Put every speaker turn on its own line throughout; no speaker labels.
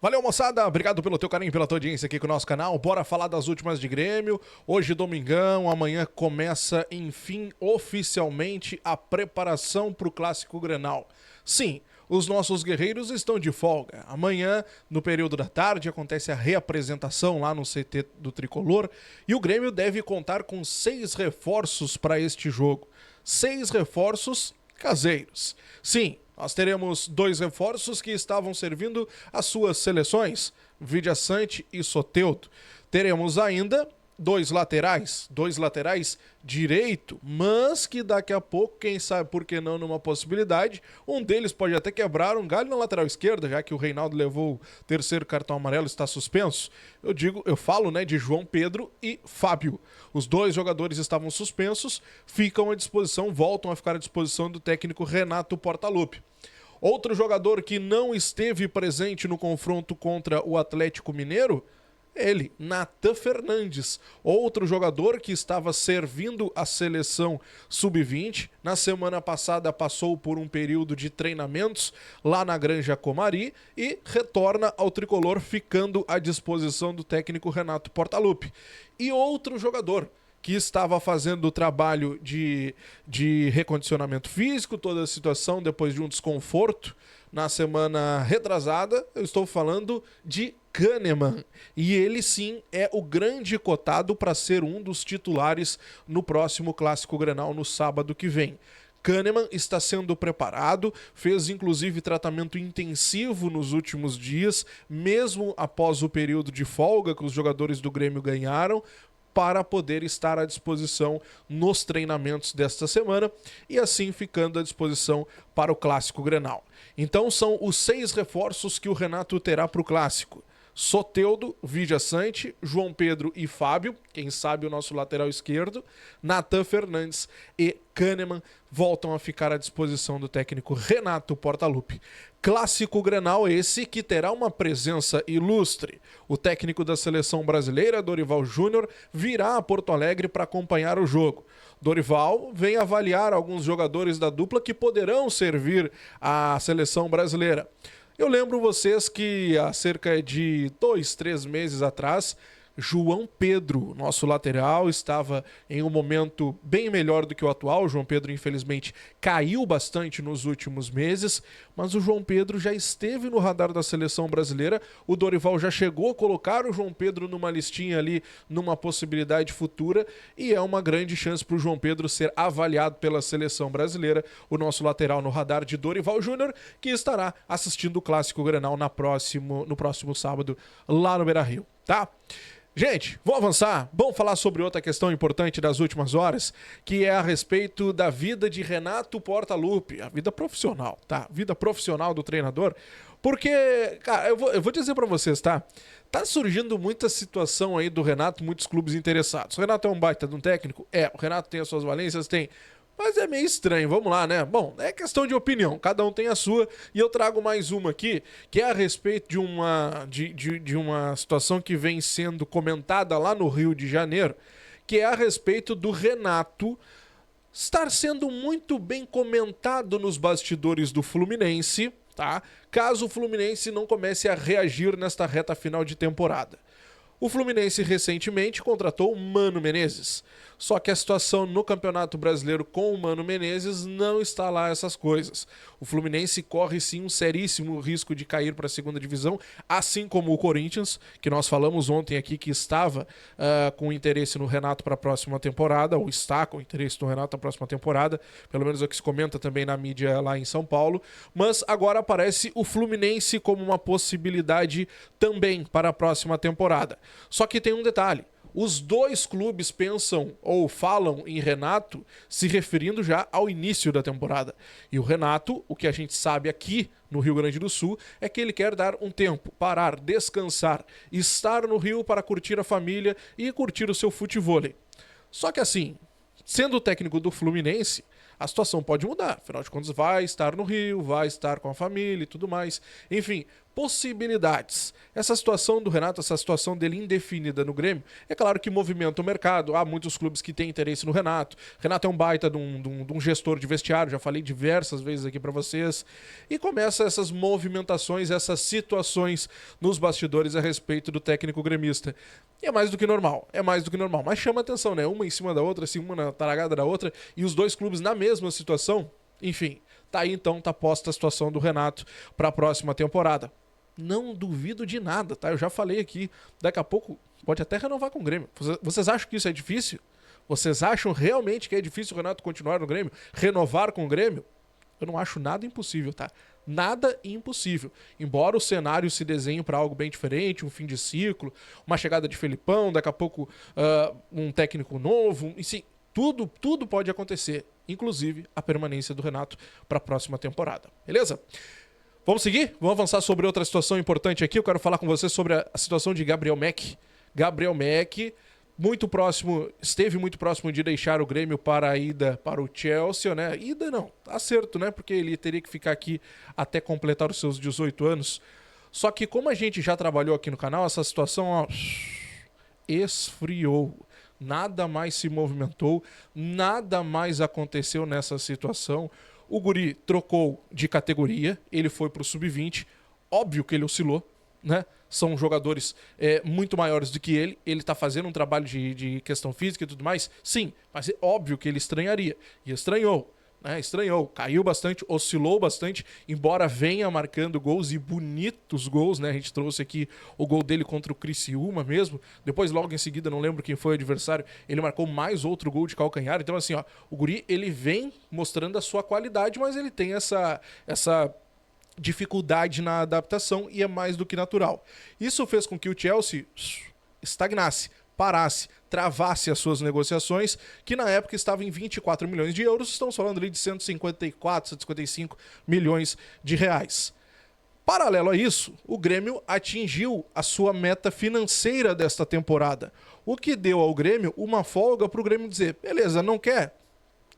Valeu, moçada. Obrigado pelo teu carinho, pela tua audiência aqui com o nosso canal. Bora falar das últimas de Grêmio. Hoje, domingão, amanhã começa, enfim, oficialmente a preparação para o Clássico Grenal. Sim, os nossos guerreiros estão de folga. Amanhã, no período da tarde, acontece a reapresentação lá no CT do Tricolor e o Grêmio deve contar com 6 reforços para este jogo. 6 reforços caseiros. Sim, nós teremos 2 reforços que estavam servindo as suas seleções, Vidia Sante e Soteldo. Teremos ainda 2 laterais direito, mas que daqui a pouco, quem sabe por que não numa possibilidade, um deles pode até quebrar um galho na lateral esquerda, já que o Reinaldo levou o 3º cartão amarelo, está suspenso. Eu falo, de João Pedro e Fábio. Os 2 jogadores estavam suspensos, ficam à disposição, voltam a ficar à disposição do técnico Renato Portaluppi. Outro jogador que não esteve presente no confronto contra o Atlético Mineiro, ele, Natan Fernandes, outro jogador que estava servindo a seleção sub-20. Na semana passada passou por um período de treinamentos lá na Granja Comari e retorna ao tricolor, ficando à disposição do técnico Renato Portaluppi. E outro jogador que estava fazendo o trabalho de recondicionamento físico, toda a situação depois de um desconforto na semana retrasada, eu estou falando de Kahneman. E ele sim é o grande cotado para ser um dos titulares no próximo Clássico Grenal no sábado que vem. Kahneman está sendo preparado, fez inclusive tratamento intensivo nos últimos dias, mesmo após o período de folga que os jogadores do Grêmio ganharam, para poder estar à disposição nos treinamentos desta semana e assim ficando à disposição para o Clássico Grenal. Então são os 6 reforços que o Renato terá para o Clássico. Soteldo, Vidia Sante, João Pedro e Fábio, quem sabe o nosso lateral esquerdo, Natan Fernandes e Kahneman voltam a ficar à disposição do técnico Renato Portaluppi. Clássico Grenal esse que terá uma presença ilustre. O técnico da seleção brasileira, Dorival Júnior, virá a Porto Alegre para acompanhar o jogo. Dorival vem avaliar alguns jogadores da dupla que poderão servir à seleção brasileira. Eu lembro vocês que há cerca de 2, 3 meses atrás, João Pedro, nosso lateral, estava em um momento bem melhor do que o atual. O João Pedro, infelizmente, caiu bastante nos últimos meses, mas o João Pedro já esteve no radar da seleção brasileira. O Dorival já chegou a colocar o João Pedro numa listinha ali, numa possibilidade futura, e é uma grande chance para o João Pedro ser avaliado pela seleção brasileira. O nosso lateral no radar de Dorival Júnior, que estará assistindo o Clássico Grenal no próximo sábado, lá no Beira-Rio, tá? Gente, vamos avançar, vamos falar sobre outra questão importante das últimas horas, que é a respeito da vida de Renato Portaluppi, a vida profissional, tá? Vida profissional do treinador, porque, cara, eu vou dizer pra vocês, tá? Tá surgindo muita situação aí do Renato, muitos clubes interessados. O Renato é um baita de um técnico? É. O Renato tem as suas valências? Tem. Mas é meio estranho, vamos lá, né? Bom, é questão de opinião, cada um tem a sua, e eu trago mais uma aqui, que é a respeito de uma situação que vem sendo comentada lá no Rio de Janeiro, que é a respeito do Renato estar sendo muito bem comentado nos bastidores do Fluminense, tá? Caso o Fluminense não comece a reagir nesta reta final de temporada. O Fluminense recentemente contratou o Mano Menezes, só que a situação no Campeonato Brasileiro com o Mano Menezes não está lá essas coisas. O Fluminense corre sim um seríssimo risco de cair para a segunda divisão, assim como o Corinthians, que nós falamos ontem aqui que estava com interesse no Renato para a próxima temporada, ou está com interesse no Renato para a próxima temporada, pelo menos é o que se comenta também na mídia lá em São Paulo, mas agora aparece o Fluminense como uma possibilidade também para a próxima temporada. Só que tem um detalhe. Os 2 clubes pensam ou falam em Renato se referindo já ao início da temporada. E o Renato, o que a gente sabe aqui no Rio Grande do Sul, é que ele quer dar um tempo, parar, descansar, estar no Rio para curtir a família e curtir o seu futevôlei. Só que assim, sendo o técnico do Fluminense, a situação pode mudar. Afinal de contas, vai estar no Rio, vai estar com a família e tudo mais. Enfim, Possibilidades. Essa situação do Renato, essa situação dele indefinida no Grêmio, é claro que movimenta o mercado. Há muitos clubes que têm interesse no Renato. Renato é um baita de um gestor de vestiário, já falei diversas vezes aqui para vocês. E começa essas movimentações, essas situações nos bastidores a respeito do técnico gremista. E é mais do que normal, mas chama atenção, né? Uma em cima da outra, assim, uma na taragada da outra, e os dois clubes na mesma situação. Enfim, tá aí então, tá posta a situação do Renato para a próxima temporada. Não duvido de nada, tá? Eu já falei aqui, daqui a pouco pode até renovar com o Grêmio. Vocês acham que isso é difícil? Vocês acham realmente que é difícil o Renato continuar no Grêmio? Renovar com o Grêmio? Eu não acho nada impossível, tá? Nada impossível. Embora o cenário se desenhe para algo bem diferente, um fim de ciclo, uma chegada de Felipão, daqui a pouco um técnico novo, e sim, tudo pode acontecer, inclusive a permanência do Renato para a próxima temporada. Beleza? Vamos seguir? Vamos avançar sobre outra situação importante aqui. Eu quero falar com você sobre a situação de Gabriel Mack. Gabriel Mack, esteve muito próximo de deixar o Grêmio para a ida para o Chelsea, né? Ida não, tá certo, né? Porque ele teria que ficar aqui até completar os seus 18 anos. Só que como a gente já trabalhou aqui no canal, essa situação, ó, esfriou. Nada mais se movimentou, nada mais aconteceu nessa situação. O guri trocou de categoria, ele foi pro sub-20, óbvio que ele oscilou, né? São jogadores muito maiores do que ele tá fazendo um trabalho de questão física e tudo mais, sim, mas é óbvio que ele estranharia, e estranhou, né? Estranhou, caiu bastante, oscilou bastante, embora venha marcando gols e bonitos gols, né? A gente trouxe aqui o gol dele contra o Criciúma mesmo, depois logo em seguida, não lembro quem foi o adversário, ele marcou mais outro gol de calcanhar, então assim, ó, o guri, ele vem mostrando a sua qualidade, mas ele tem essa dificuldade na adaptação e é mais do que natural. Isso fez com que o Chelsea estagnasse, parasse, travasse as suas negociações, que na época estavam em 24 milhões de euros, estamos falando ali de 154, 155 milhões de reais. Paralelo a isso, o Grêmio atingiu a sua meta financeira desta temporada, o que deu ao Grêmio uma folga para o Grêmio dizer, beleza, não quer?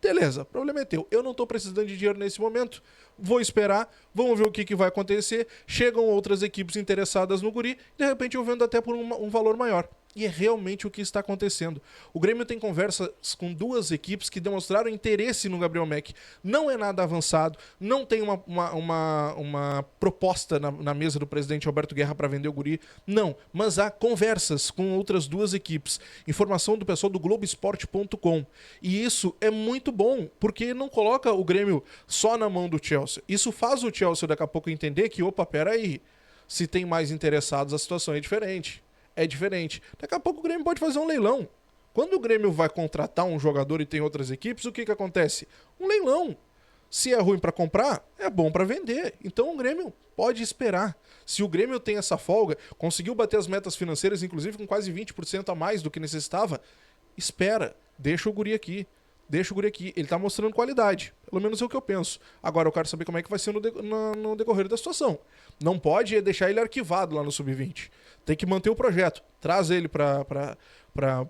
Beleza, problema é teu. Eu não tô precisando de dinheiro nesse momento. Vou esperar, vamos ver o que vai acontecer. Chegam outras equipes interessadas no guri, de repente eu vendo até por um valor maior. E é realmente o que está acontecendo. O Grêmio tem conversas com duas equipes que demonstraram interesse no Gabriel Mack. Não é nada avançado, não tem uma proposta na mesa do presidente Alberto Guerra para vender o guri. Não, mas há conversas com outras duas equipes. Informação do pessoal do Globoesporte.com. E isso é muito bom, porque não coloca o Grêmio só na mão do Chelsea. Isso faz o Chelsea daqui a pouco entender que, opa, peraí, se tem mais interessados a situação é diferente. É diferente. Daqui a pouco o Grêmio pode fazer um leilão. Quando o Grêmio vai contratar um jogador e tem outras equipes, o que acontece? Um leilão. Se é ruim para comprar, é bom para vender. Então o Grêmio pode esperar. Se o Grêmio tem essa folga, conseguiu bater as metas financeiras, inclusive com quase 20% a mais do que necessitava, espera, deixa o guri aqui. Deixa o guri aqui. Ele tá mostrando qualidade. Pelo menos é o que eu penso. Agora eu quero saber como é que vai ser no decorrer da situação. Não pode deixar ele arquivado lá no Sub-20. Tem que manter o projeto. Traz ele para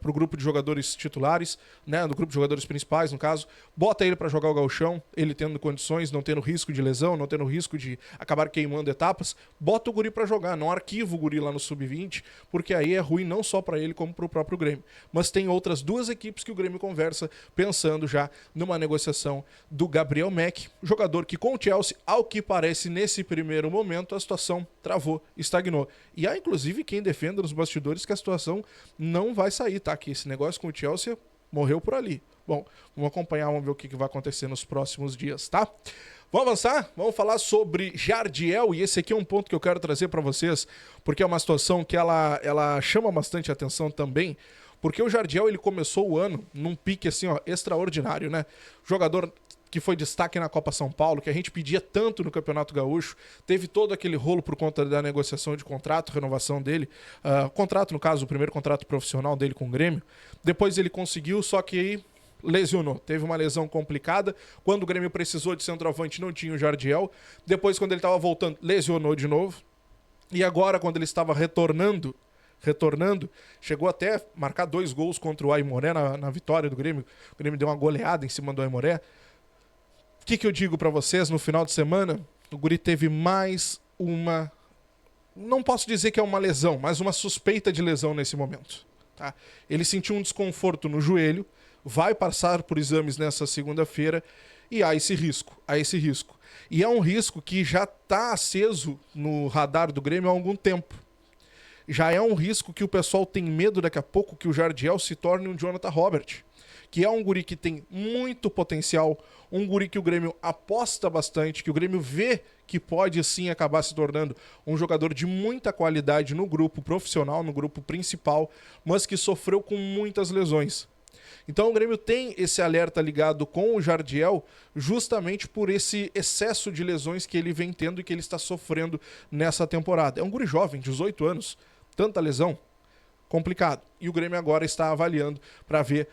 o grupo de jogadores titulares, né, do grupo de jogadores principais, no caso. Bota ele para jogar o gauchão, ele tendo condições, não tendo risco de lesão, não tendo risco de acabar queimando etapas. Bota o guri para jogar, não arquiva o guri lá no Sub-20, porque aí é ruim não só para ele, como para o próprio Grêmio. Mas tem outras duas equipes que o Grêmio conversa, pensando já numa negociação do Gabriel Mack, jogador que com o Chelsea, ao que parece nesse primeiro momento, a situação travou, estagnou. E há inclusive quem defenda nos bastidores que a situação não vai sair, tá? Que esse negócio com o Chelsea morreu por ali. Bom, vamos acompanhar, vamos ver o que vai acontecer nos próximos dias, tá? Vamos avançar? Vamos falar sobre Jardiel, e esse aqui é um ponto que eu quero trazer para vocês, porque é uma situação que ela chama bastante atenção também, porque o Jardiel, ele começou o ano num pique assim, ó, extraordinário, né? Jogador que foi destaque na Copa São Paulo, que a gente pedia tanto no Campeonato Gaúcho, teve todo aquele rolo por conta da negociação de contrato, renovação dele, contrato, no caso, o primeiro contrato profissional dele com o Grêmio. Depois ele conseguiu, só que aí lesionou, teve uma lesão complicada. Quando o Grêmio precisou de centroavante, não tinha o Jardiel. Depois, quando ele estava voltando, lesionou de novo. E agora, quando ele estava retornando, chegou até a marcar 2 gols contra o Aimoré na vitória do Grêmio. O Grêmio deu uma goleada em cima do Aimoré. O que eu digo pra vocês? No final de semana, o guri teve mais uma não posso dizer que é uma lesão, mas uma suspeita de lesão nesse momento. Tá? Ele sentiu um desconforto no joelho, vai passar por exames nessa segunda-feira e há esse risco, E é um risco que já está aceso no radar do Grêmio há algum tempo. Já é um risco que o pessoal tem medo daqui a pouco que o Jardiel se torne um Jonathan Robert, que é um guri que tem muito potencial, um guri que o Grêmio aposta bastante, que o Grêmio vê que pode sim acabar se tornando um jogador de muita qualidade no grupo profissional, no grupo principal, mas que sofreu com muitas lesões. Então o Grêmio tem esse alerta ligado com o Jardiel justamente por esse excesso de lesões que ele vem tendo e que ele está sofrendo nessa temporada. É um guri jovem, 18 anos, tanta lesão, complicado. E o Grêmio agora está avaliando para ver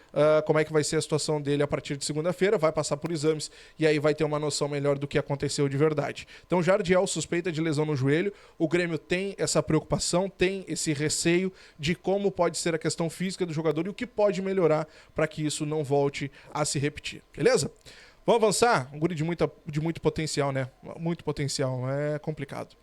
como é que vai ser a situação dele a partir de segunda-feira, vai passar por exames e aí vai ter uma noção melhor do que aconteceu de verdade. Então Jardiel suspeita de lesão no joelho, o Grêmio tem essa preocupação, tem esse receio de como pode ser a questão física do jogador e o que pode melhorar para que isso não volte a se repetir. Beleza? Vamos avançar? Um guri de muito potencial, né? Muito potencial, é complicado.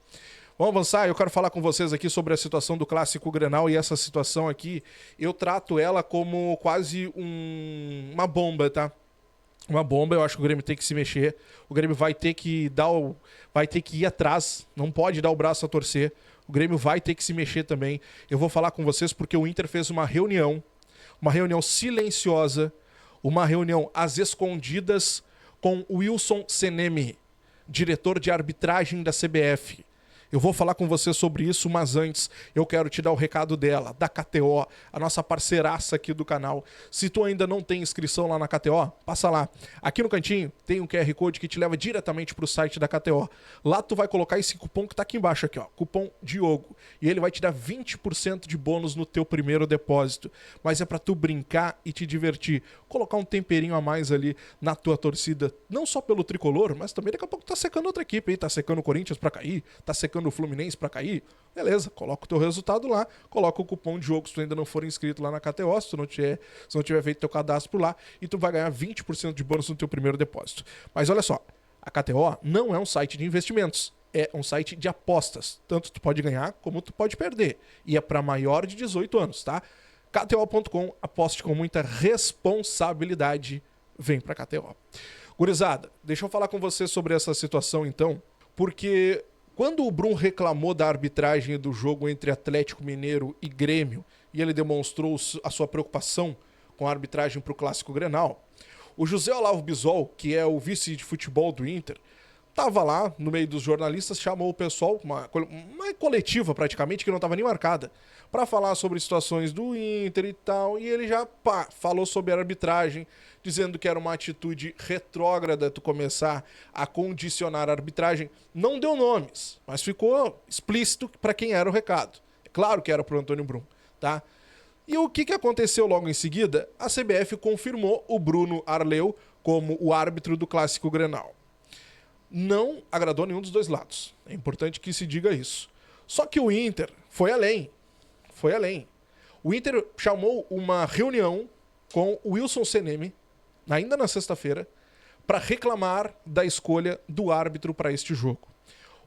Vamos avançar, eu quero falar com vocês aqui sobre a situação do Clássico Grenal e essa situação aqui, eu trato ela como quase uma bomba, tá? Uma bomba, eu acho que o Grêmio tem que se mexer, o Grêmio vai ter que ir atrás, não pode dar o braço a torcer, o Grêmio vai ter que se mexer também. Eu vou falar com vocês porque o Inter fez uma reunião silenciosa, uma reunião às escondidas com o Wilson Seneme, diretor de arbitragem da CBF. Eu vou falar com você sobre isso, mas antes eu quero te dar o recado dela, da KTO, a nossa parceiraça aqui do canal. Se tu ainda não tem inscrição lá na KTO, passa lá. Aqui no cantinho tem um QR Code que te leva diretamente para o site da KTO. Lá tu vai colocar esse cupom que tá aqui embaixo, aqui, ó, cupom Diogo. E ele vai te dar 20% de bônus no teu primeiro depósito. Mas é para tu brincar e te divertir. Colocar um temperinho a mais ali na tua torcida, não só pelo tricolor, mas também daqui a pouco tá secando outra equipe aí, tá secando o Corinthians para cair, tá secando o Fluminense para cair, beleza, coloca o teu resultado lá, coloca o cupom de jogo se tu ainda não for inscrito lá na KTO, se tu não tiver feito teu cadastro por lá, e tu vai ganhar 20% de bônus no teu primeiro depósito. Mas olha só, a KTO não é um site de investimentos, é um site de apostas, tanto tu pode ganhar como tu pode perder, e é para maior de 18 anos, tá? KTO.com, aposte com muita responsabilidade, vem pra KTO. Gurizada, deixa eu falar com você sobre essa situação então, porque quando o Brum reclamou da arbitragem do jogo entre Atlético Mineiro e Grêmio, e ele demonstrou a sua preocupação com a arbitragem para o Clássico Grenal, o José Olavo Bisol, que é o vice de futebol do Inter, estava lá no meio dos jornalistas, chamou o pessoal, uma coletiva praticamente, que não estava nem marcada, para falar sobre situações do Inter e tal, e ele já falou sobre a arbitragem, dizendo que era uma atitude retrógrada tu começar a condicionar a arbitragem. Não deu nomes, mas ficou explícito para quem era o recado. É claro que era pro Antônio Brum, tá? E o que aconteceu logo em seguida? A CBF confirmou o Bruno Arleu como o árbitro do Clássico Grenal. Não agradou nenhum dos dois lados. É importante que se diga isso. Só que o Inter foi além. Foi além. O Inter chamou uma reunião com o Wilson Seneme, ainda na sexta-feira, para reclamar da escolha do árbitro para este jogo.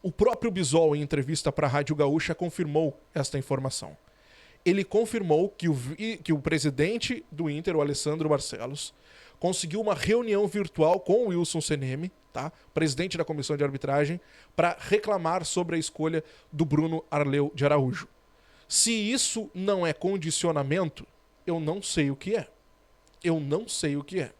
O próprio Bisol, em entrevista para a Rádio Gaúcha, confirmou esta informação. Ele confirmou que o presidente do Inter, o Alessandro Barcelos, conseguiu uma reunião virtual com o Wilson Seneme, tá? Presidente da comissão de arbitragem, para reclamar sobre a escolha do Bruno Arleu de Araújo. Se isso não é condicionamento, eu não sei o que é. Eu não sei o que é.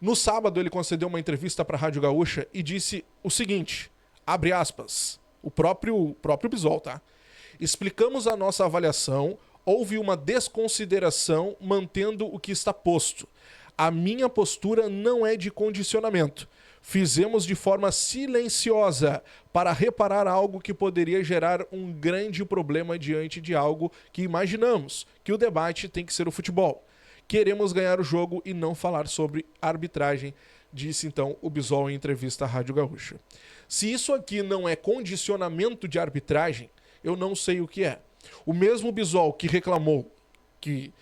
No sábado, ele concedeu uma entrevista para a Rádio Gaúcha e disse o seguinte, abre aspas, o próprio Bisol, tá? Explicamos a nossa avaliação, houve uma desconsideração mantendo o que está posto. A minha postura não é de condicionamento. Fizemos de forma silenciosa para reparar algo que poderia gerar um grande problema diante de algo que imaginamos, que o debate tem que ser o futebol. Queremos ganhar o jogo e não falar sobre arbitragem, disse então o Bisol em entrevista à Rádio Gaúcha. Se isso aqui não é condicionamento de arbitragem, eu não sei o que é. O mesmo Bisol que reclamou que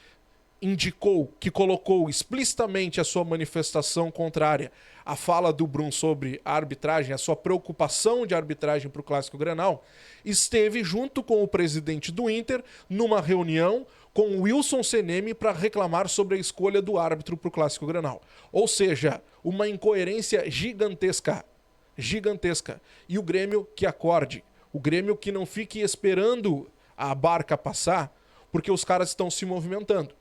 indicou, que colocou explicitamente a sua manifestação contrária à fala do Brum sobre a arbitragem, a sua preocupação de arbitragem para o Clássico Grenal, esteve junto com o presidente do Inter numa reunião com o Wilson Seneme para reclamar sobre a escolha do árbitro para o Clássico Grenal. Ou seja, uma incoerência gigantesca. Gigantesca. E o Grêmio que acorde. O Grêmio que não fique esperando a barca passar, porque os caras estão se movimentando.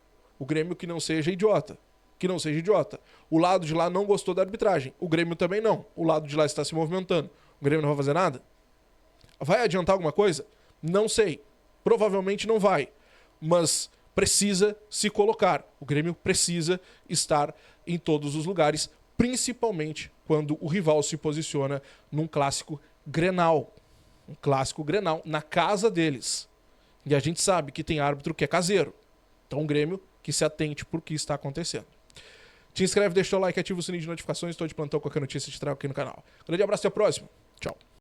O Grêmio que não seja idiota. Que não seja idiota. O lado de lá não gostou da arbitragem. O Grêmio também não. O lado de lá está se movimentando. O Grêmio não vai fazer nada? Vai adiantar alguma coisa? Não sei. Provavelmente não vai. Mas precisa se colocar. O Grêmio precisa estar em todos os lugares, principalmente quando o rival se posiciona num clássico Grenal. Um clássico Grenal na casa deles. E a gente sabe que tem árbitro que é caseiro. Então o Grêmio que se atente por que está acontecendo. Te inscreve, deixa o like, ativa o sininho de notificações. Estou de plantão, qualquer notícia te trago aqui no canal. Grande abraço e até a próxima. Tchau.